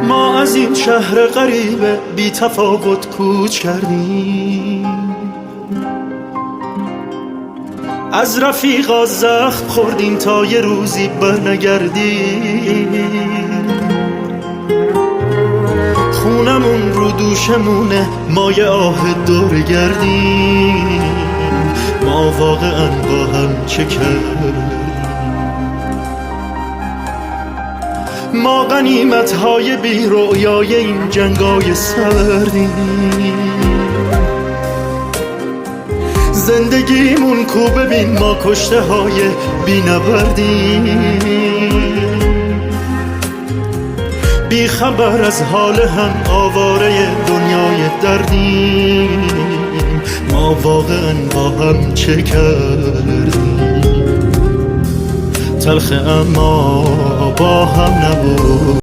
ما از این شهر غریب بی تفاوت کوچ کردیم، از رفیقا زخم خوردیم تا یه روزی برنگردیم. خونمون رو دوشمونه، ما یه آه دور گردیم. ما واقعا با هم چه کردیم؟ ما غنیمت‌های بی رؤیای این جنگای سردیم. زندگیمون کو ببین، ما کشته های بی نبردیم. بی خبر از حال هم، آواره دنیای دردیم. ما واقعا با هم چه کردیم؟ تلخ اما با هم نبود.